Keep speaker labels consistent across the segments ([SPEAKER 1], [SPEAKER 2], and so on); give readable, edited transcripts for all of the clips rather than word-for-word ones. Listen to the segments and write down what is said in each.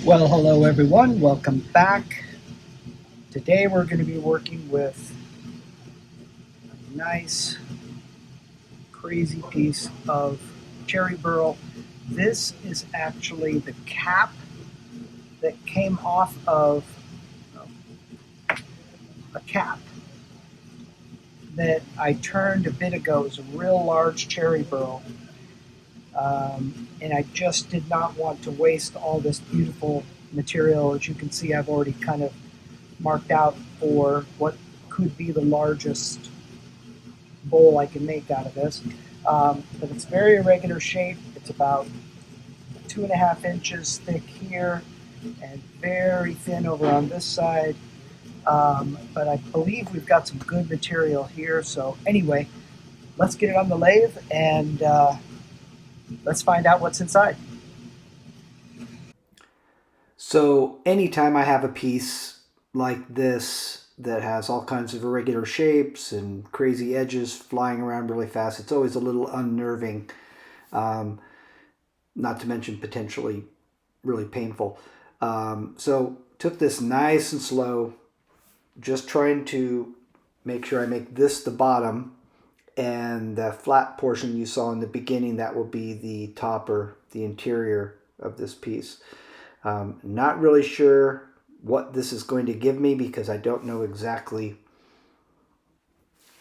[SPEAKER 1] Well, hello everyone, welcome back. Today we're going to be working with a nice, crazy piece of cherry burl. This is actually the cap that came off of a cap that I turned a bit ago. It was a real large cherry burl. And I just did not want to waste all this beautiful material. As you can see, I've already kind of marked out for what could be the largest bowl I can make out of this. But it's very irregular shape. It's about 2.5 inches thick here and very thin over on this side. But I believe we've got some good material here. So anyway, let's get it on the lathe and let's find out what's inside. So anytime I have a piece like this that has all kinds of irregular shapes and crazy edges flying around really fast, it's always a little unnerving, um, not to mention potentially really painful. So took this nice and slow, just trying to make sure I make this the bottom, and the flat portion you saw in the beginning, that will be the top or the interior of this piece. Not really sure what this is going to give me because I don't know exactly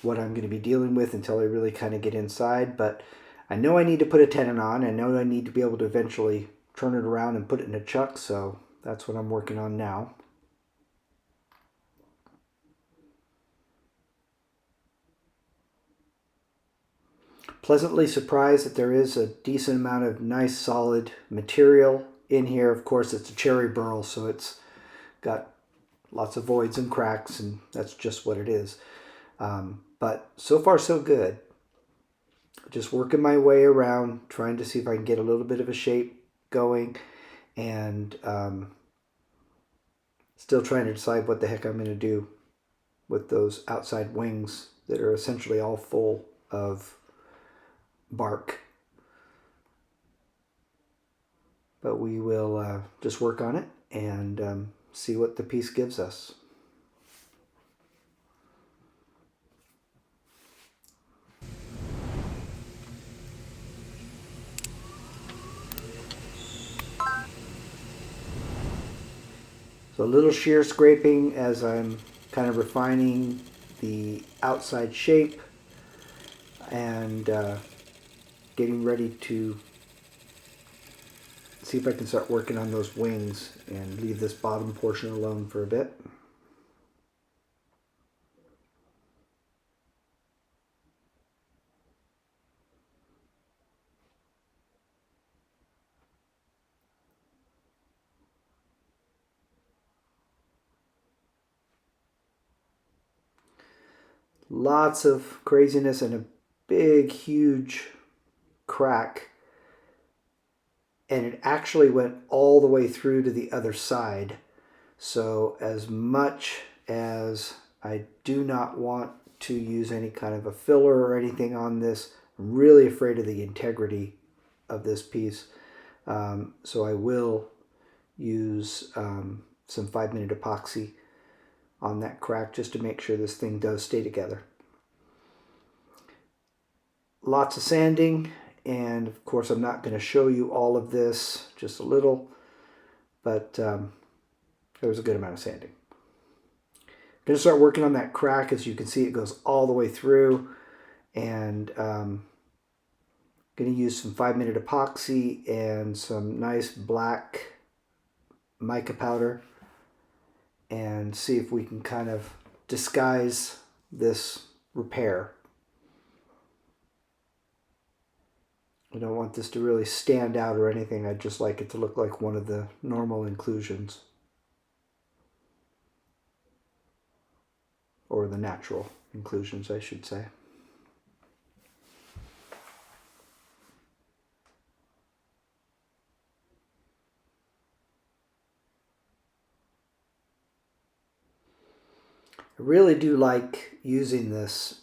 [SPEAKER 1] what I'm going to be dealing with until I really kind of get inside. But I know I need to put a tenon on. I know I need to be able to eventually turn it around and put it in a chuck. So that's what I'm working on now. Pleasantly surprised that there is a decent amount of nice solid material in here. Of course, it's a cherry burl, so it's got lots of voids and cracks, and that's just what it is. But so far, so good. Just working my way around, trying to see if I can get a little bit of a shape going, and still trying to decide what the heck I'm going to do with those outside wings that are essentially all full of bark. But we will just work on it and see what the piece gives us. So a little shear scraping as I'm kind of refining the outside shape and getting ready to see if I can start working on those wings and leave this bottom portion alone for a bit. Lots of craziness and a big, huge crack. And it actually went all the way through to the other side. So as much as I do not want to use any kind of a filler or anything on this, I'm really afraid of the integrity of this piece. So I will use some 5-minute epoxy on that crack just to make sure this thing does stay together. Lots of sanding, and of course I'm not going to show you all of this, just a little, but there was a good amount of sanding. I'm going to start working on that crack. As you can see, it goes all the way through, and going to use some 5-minute epoxy and some nice black mica powder and see if we can kind of disguise this repair. I don't want this to really stand out or anything. I'd just like it to look like one of the normal inclusions. Or the natural inclusions, I should say. I really do like using this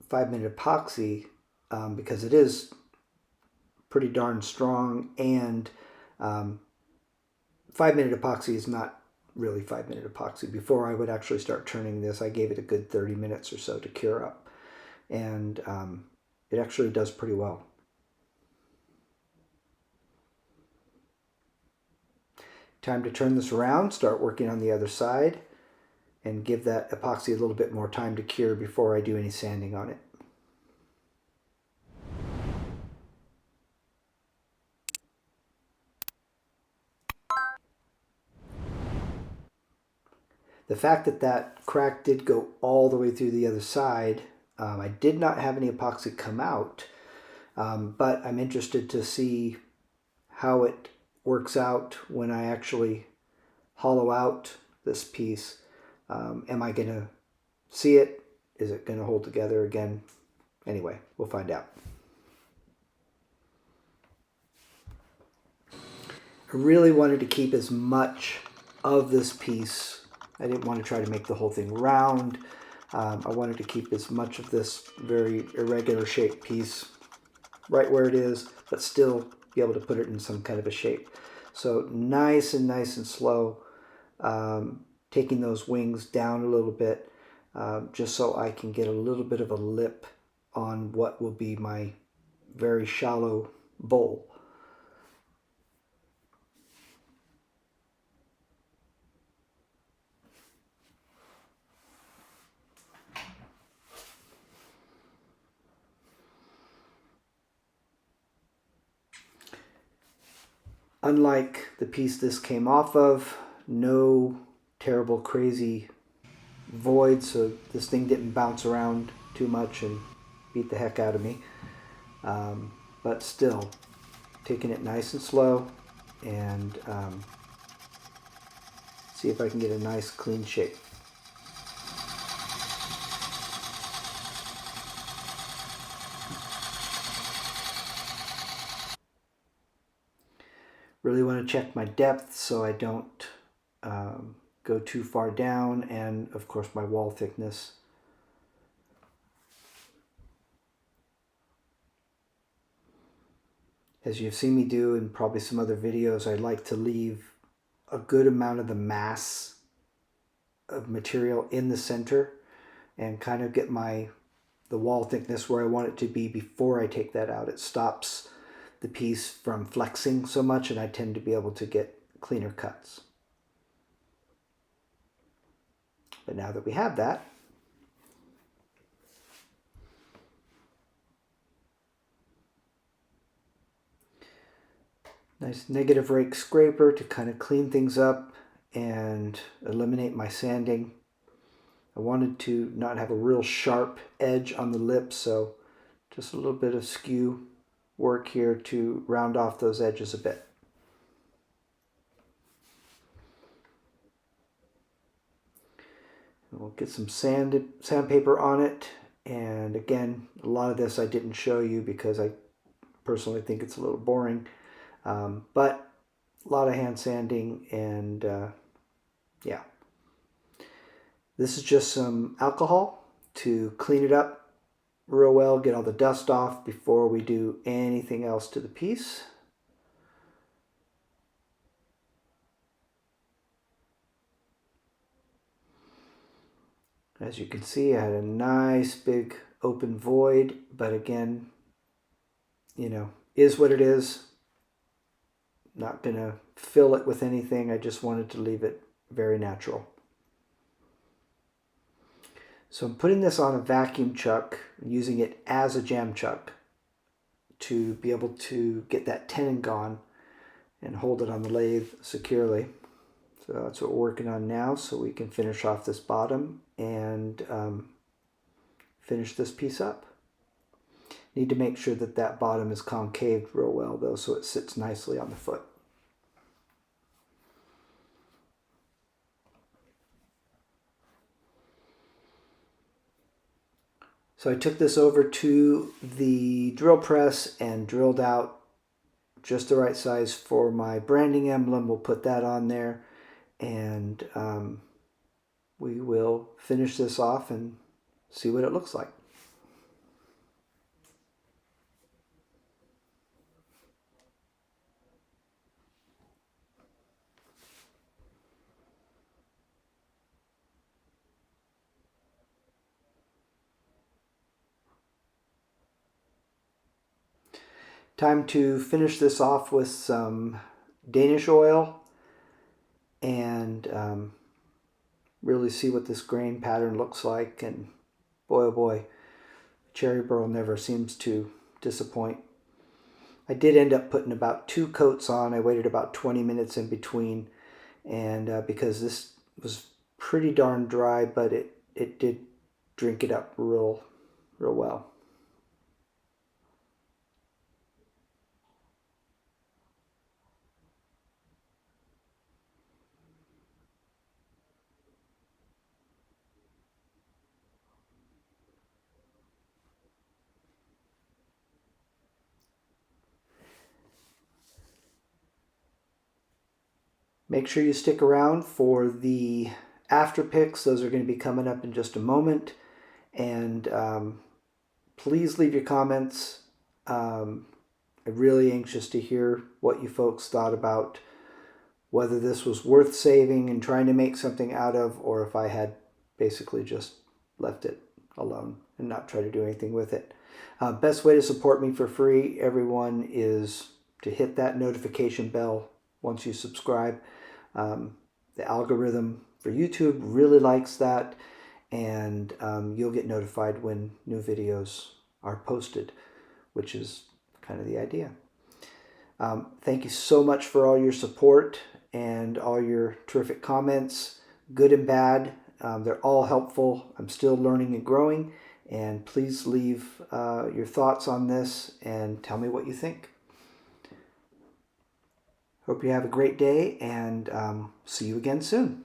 [SPEAKER 1] 5-minute epoxy because it is pretty darn strong and 5-minute epoxy is not really 5-minute epoxy. Before I would actually start turning this, I gave it a good 30 minutes or so to cure up. And it actually does pretty well. Time to turn this around, start working on the other side, and give that epoxy a little bit more time to cure before I do any sanding on it. The fact that that crack did go all the way through the other side, I did not have any epoxy come out, but I'm interested to see how it works out when I actually hollow out this piece. Am I going to see it? Is it going to hold together again? Anyway, we'll find out. I really wanted to keep as much of this piece. I didn't want to try to make the whole thing round. I wanted to keep as much of this very irregular shaped piece right where it is, but still be able to put it in some kind of a shape. So nice and slow, taking those wings down a little bit, just so I can get a little bit of a lip on what will be my very shallow bowl. Unlike the piece this came off of, no terrible crazy void, so this thing didn't bounce around too much and beat the heck out of me. But still, taking it nice and slow and see if I can get a nice clean shape. Really want to check my depth so I don't go too far down, and of course my wall thickness. As you've seen me do in probably some other videos, I like to leave a good amount of the mass of material in the center and kind of get the wall thickness where I want it to be before I take that out. It stops the piece from flexing so much, and I tend to be able to get cleaner cuts. But now that we have that, nice negative rake scraper to kind of clean things up and eliminate my sanding. I wanted to not have a real sharp edge on the lips, so just a little bit of skew work here to round off those edges a bit. And we'll get some sandpaper on it, and again, a lot of this I didn't show you because I personally think it's a little boring, but a lot of hand sanding, and yeah. This is just some alcohol to clean it up real well, get all the dust off before we do anything else to the piece. As you can see, I had a nice big open void, but again, is what it is. Not gonna fill it with anything. I just wanted to leave it very natural. So I'm putting this on a vacuum chuck, using it as a jam chuck to be able to get that tenon gone and hold it on the lathe securely. So that's what we're working on now, so we can finish off this bottom and finish this piece up. Need to make sure that that bottom is concaved real well though, so it sits nicely on the foot. So I took this over to the drill press and drilled out just the right size for my branding emblem. We'll put that on there, and we will finish this off and see what it looks like. Time to finish this off with some Danish oil and really see what this grain pattern looks like. And boy, oh boy, cherry burl never seems to disappoint. I did end up putting about 2 coats on. I waited about 20 minutes in between, and because this was pretty darn dry, but it did drink it up real well. Make sure you stick around for the after picks. Those are going to be coming up in just a moment. And please leave your comments. I'm really anxious to hear what you folks thought about whether this was worth saving and trying to make something out of, or if I had basically just left it alone and not try to do anything with it. Best way to support me for free, everyone, is to hit that notification bell once you subscribe. The algorithm for YouTube really likes that, and you'll get notified when new videos are posted, which is kind of the idea. Thank you so much for all your support and all your terrific comments, good and bad. They're all helpful. I'm still learning and growing, and please leave your thoughts on this and tell me what you think. Hope you have a great day, and see you again soon.